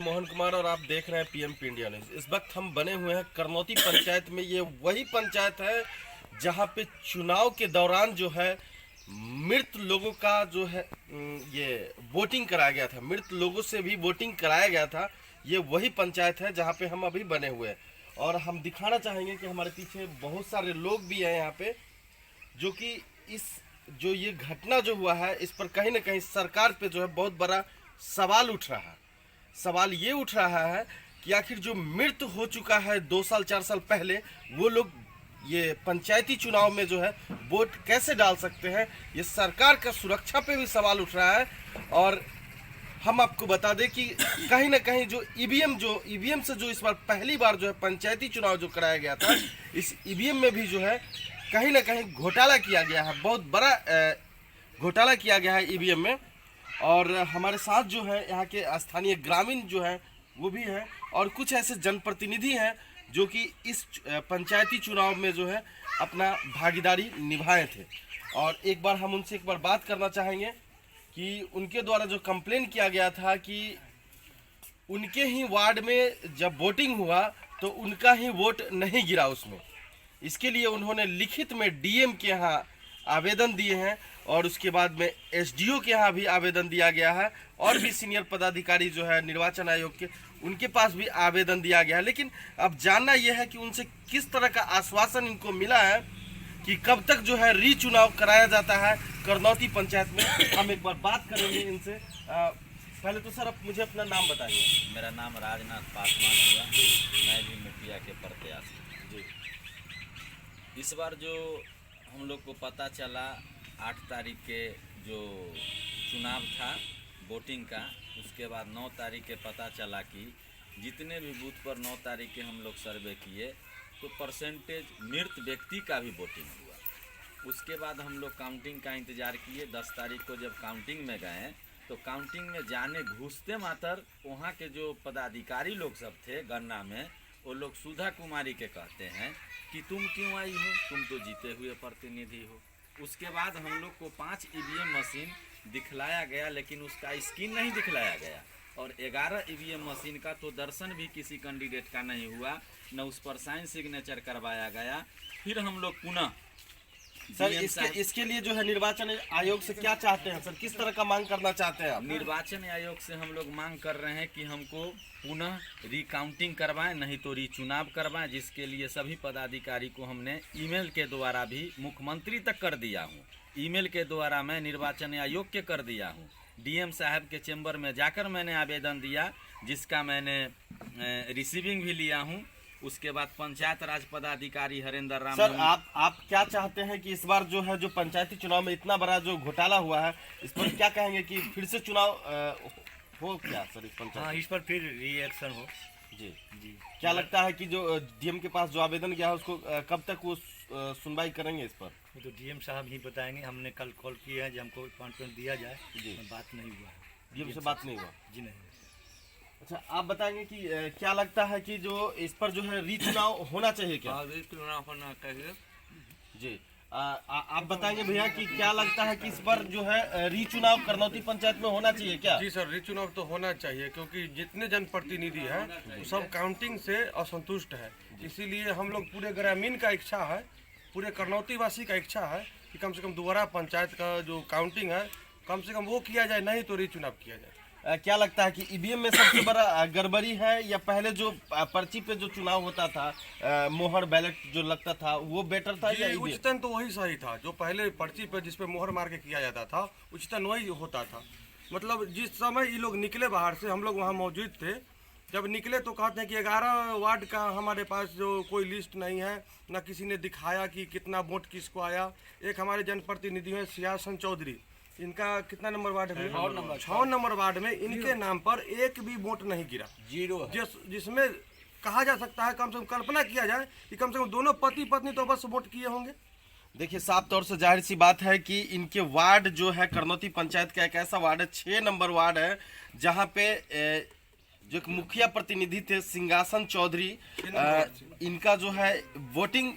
मोहन कुमार और आप देख रहे हैं पीएमपी इंडिया न्यूज। इस वक्त हम बने हुए हैं करनौती पंचायत में। ये वही पंचायत है जहां पे चुनाव के दौरान जो है मृत लोगों का जो है ये वोटिंग कराया गया था, मृत लोगों से भी वोटिंग कराया गया था। ये वही पंचायत है जहां पे हम अभी बने हुए हैं और हम दिखाना चाहेंगे कि हमारे पीछे बहुत सारे लोग भी हैं यहाँ पे, जो कि इस जो ये घटना जो हुआ है इस पर कहीं ना कहीं सरकार पे जो है बहुत बड़ा सवाल उठ रहा है। सवाल ये उठ रहा है कि आखिर जो मृत्यु हो चुका है 2 साल 4 साल पहले, वो लोग ये पंचायती चुनाव में जो है वोट कैसे डाल सकते हैं। ये सरकार का सुरक्षा पे भी सवाल उठ रहा है। और हम आपको बता दें कि कहीं ना कहीं जो ईवीएम से जो इस बार पहली बार जो है पंचायती चुनाव जो कराया गया था, इस ईवीएम में भी जो है कहीं ना कहीं घोटाला किया गया है, बहुत बड़ा घोटाला किया गया है ईवीएम में। और हमारे साथ जो है यहाँ के स्थानीय ग्रामीण जो है वो भी हैं और कुछ ऐसे जनप्रतिनिधि हैं जो कि इस पंचायती चुनाव में जो है अपना भागीदारी निभाए थे। और एक बार हम उनसे एक बार बात करना चाहेंगे कि उनके द्वारा जो कंप्लेन किया गया था कि उनके ही वार्ड में जब वोटिंग हुआ तो उनका ही वोट नहीं गिरा उसमें। इसके लिए उन्होंने लिखित में डीएम के यहाँ आवेदन दिए हैं और उसके बाद में एसडीओ के यहाँ भी आवेदन दिया गया है और भी सीनियर पदाधिकारी जो है निर्वाचन आयोग के, उनके पास भी आवेदन दिया गया है। लेकिन अब जानना यह है कि उनसे किस तरह का आश्वासन इनको मिला है कि कब तक जो है रीचुनाव कराया जाता है करनौती पंचायत में। हम एक बार बात करेंगे इनसे। पहले तो सर आप मुझे अपना नाम बताइए। मेरा नाम राजनाथ पासवान हुआ, मैं भी मुखिया के प्रत्याशी जी। इस बार जो हम लोग को पता चला 8 तारीख के जो चुनाव था वोटिंग का, उसके बाद 9 तारीख के पता चला कि जितने भी बूथ पर 9 तारीख के हम लोग सर्वे किए तो परसेंटेज मृत व्यक्ति का भी वोटिंग हुआ। उसके बाद हम लोग काउंटिंग का इंतज़ार किए। 10 तारीख को जब काउंटिंग में गए तो काउंटिंग में जाने घुसते मात्र वहाँ के जो पदाधिकारी लोग सब थे गन्ना में, वो लोग सुधा कुमारी के कहते हैं कि तुम क्यों आई हो, तुम तो जीते हुए प्रतिनिधि हो। उसके बाद हम लोग को 5 ईवीएम मशीन दिखलाया गया, लेकिन उसका स्क्रीन नहीं दिखलाया गया। और 11 ईवीएम मशीन का तो दर्शन भी किसी कैंडिडेट का नहीं हुआ, न उस पर साइन सिग्नेचर करवाया गया। फिर हम लोग पुनः सर इसके लिए जो है निर्वाचन आयोग से क्या चाहते हैं सर, किस तरह का मांग करना चाहते हैं आप? निर्वाचन आयोग से हम लोग मांग कर रहे हैं कि हमको पुनः रिकाउंटिंग करवाएं, नहीं तो रीचुनाव करवाएं, जिसके लिए सभी पदाधिकारी को हमने ईमेल के द्वारा भी मुख्यमंत्री तक कर दिया हूं। ईमेल के द्वारा मैं निर्वाचन आयोग के कर दिया हूं। डीएम साहब के चेंबर में जाकर मैंने आवेदन दिया, जिसका मैंने रिसीविंग भी लिया हूं। उसके बाद पंचायत राज पदाधिकारी हरेंद्र राम सर आप क्या चाहते हैं कि इस बार जो है जो पंचायती चुनाव में इतना बड़ा जो घोटाला हुआ है, इस पर क्या कहेंगे कि फिर से चुनाव हो क्या सर इस पंचायत? हाँ, इस पर फिर रिएक्शन हो जी। क्या लगता है कि जो डीएम के पास जो आवेदन गया है उसको कब तक वो सुनवाई करेंगे इस पर? वो तो डीएम साहब ही बताएंगे। हमने कल कॉल किया है जो हमको अपॉइंटमेंट दिया जाए, जी। बात नहीं हुआ है। डीएम से बात नहीं हुआ जी नहीं। अच्छा, आप बताएंगे कि क्या लगता है कि जो इस पर जो है रीचुनाव होना चाहिए क्या? रीचुनाव होना चाहिए जी। आप बताएंगे भैया कि क्या लगता है कि इस पर जो है रीचुनाव करनौती पंचायत में होना चाहिए क्या? जी सर, रीचुनाव तो होना चाहिए क्योंकि जितने जनप्रतिनिधि हैं वो सब काउंटिंग से असंतुष्ट है। इसीलिए हम लोग पूरे ग्रामीण का इच्छा है, पूरे करनौती वासी का इच्छा है कि कम से कम दोबारा पंचायत का जो काउंटिंग है कम से कम वो किया जाए, नहीं तो रीचुनाव किया जाए। क्या लगता है कि ईवीएम में सबसे बड़ा गड़बड़ी है या पहले जो पर्ची पे जो चुनाव होता था मोहर बैलेट जो लगता था वो बेटर था या उच्चतन तो वही सही था, जो पहले पर्ची पे जिसपे मोहर मार के किया जाता था उच्चतन वही होता था। मतलब जिस समय ये लोग निकले बाहर से, हम लोग वहाँ मौजूद थे, जब निकले तो कहते हैं कि 11 वार्ड का हमारे पास जो कोई लिस्ट नहीं है, न किसी ने दिखाया कि कितना वोट किसको आया। एक हमारे जनप्रतिनिधि हैं सियासन चौधरी, इनका कितना नंबर वार्ड है? 6 नंबर वार्ड में इनके नाम पर एक भी वोट नहीं गिरा, 0। जिसमें कहा जा सकता है, कम से कम कल्पना किया जाए कि कम से कम दोनों पति पत्नी तो बस वोट किए होंगे। देखिए, साफ तौर से जाहिर सी बात है कि इनके वार्ड जो है करनौती पंचायत का एक ऐसा वार्ड है, 6 नंबर वार्ड है, जहाँ पे जो मुखिया प्रतिनिधि थे सिंहासन चौधरी, इनका जो है वोटिंग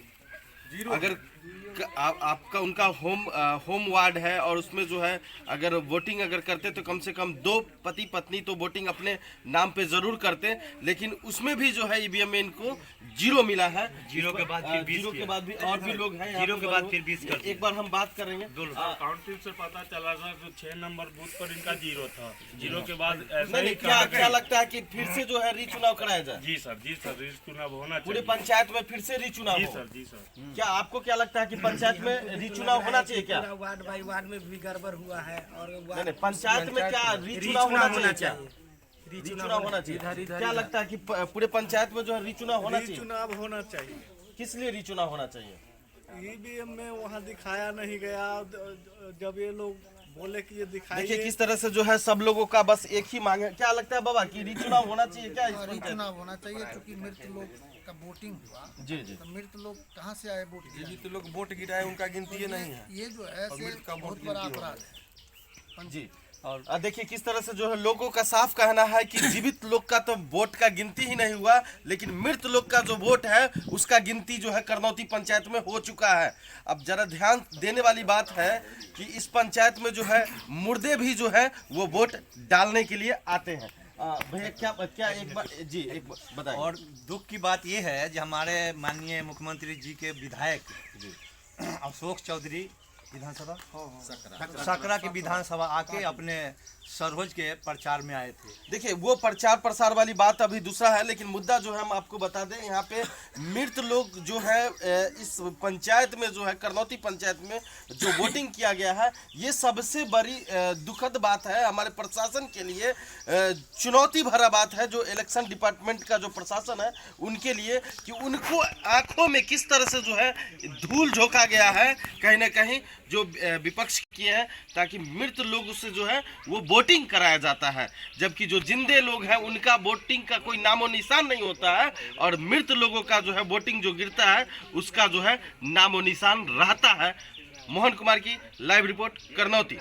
अगर आपका उनका होम वार्ड है और उसमें जो है अगर वोटिंग अगर करते तो कम से कम 2 पति पत्नी तो वोटिंग अपने नाम पे जरूर करते, लेकिन उसमें भी जो है ईवीएम में इनको 0 मिला है। जीरो के बाद फिर 20 0 के बाद भी और भी लोग हैं, 0 के बाद फिर 20 कर एक बार हम बात करेंगे। काउंटिंग से पता चला था जो 6 नंबर बूथ पर इनका 0 था। 0 के बाद ऐसा नहीं ही क्या लगता है कि फिर से जो है रीचुनाव कराया जाए? जी सर चुनाव होना पूरे चाहिए। पंचायत में फिर से रीचुनाव जी हो। सर जी सर क्या आपको क्या लगता है कि पंचायत में रीचुनाव होना चाहिए क्या? पूरा वार्ड बाई वार्ड में भी गड़बड़ हुआ है और नहीं, पंचायत में क्या रीचुनाव होना चाहिए क्या? रीचुनाव होना चाहिए। क्या लगता है कि पूरे पंचायत में जो है रीचुनाव होना चाहिए? चुनाव होना चाहिए। किस लिए रीचुनाव होना चाहिए? ईवीएम में वहाँ दिखाया नहीं गया, जब ये लोग बोले कि ये दिखाइए। देखिए किस तरह से जो है सब लोगों का बस एक ही मांग है। क्या लगता है बाबा कि रीचुनाव होना चाहिए क्या? चुनाव होना चाहिए क्योंकि मृत लोग का वोटिंग हुआ। जी तो मृत लोग कहाँ से आए वोट गिराने? तो लोग वोट गिराए उनका गिनती नहीं है। ये जो है से बहुत बड़ा अपराध है। जी। और देखिए किस तरह से जो है लोगों का साफ कहना है कि जीवित लोग का तो वोट का गिनती ही नहीं हुआ, लेकिन मृत लोग का जो वोट है उसका गिनती जो है करनौती पंचायत में हो चुका है। अब जरा ध्यान देने वाली बात है कि इस पंचायत में जो है मुर्दे भी जो है वो वोट डालने के लिए आते हैं। भैया क्या एक बार जी एक बार बताइए। और दुख की बात ये है जो हमारे माननीय मुख्यमंत्री जी के विधायक अशोक चौधरी विधानसभा सकरा की विधानसभा आके अपने सरोज के प्रचार में आए थे। देखिए वो प्रचार प्रसार वाली बात अभी दूसरा है, लेकिन मुद्दा जो है हम आपको बता दें यहाँ पे मृत लोग जो है इस पंचायत में जो है करनौती पंचायत में जो वोटिंग किया गया है, ये सबसे बड़ी दुखद बात है हमारे प्रशासन के लिए, चुनौती भरा बात है जो इलेक्शन डिपार्टमेंट का जो प्रशासन है उनके लिए, कि उनको आंखों में किस तरह से जो है धूल झोंका गया है कहीं ना कहीं जो विपक्ष किए हैं, ताकि मृत लोगों से जो है वो वोटिंग कराया जाता है, जबकि जो जिंदे लोग हैं उनका वोटिंग का कोई नामो निशान नहीं होता है, और मृत लोगों का जो है वोटिंग जो गिरता है उसका जो है नामो निशान रहता है। मोहन कुमार की लाइव रिपोर्ट करनौती।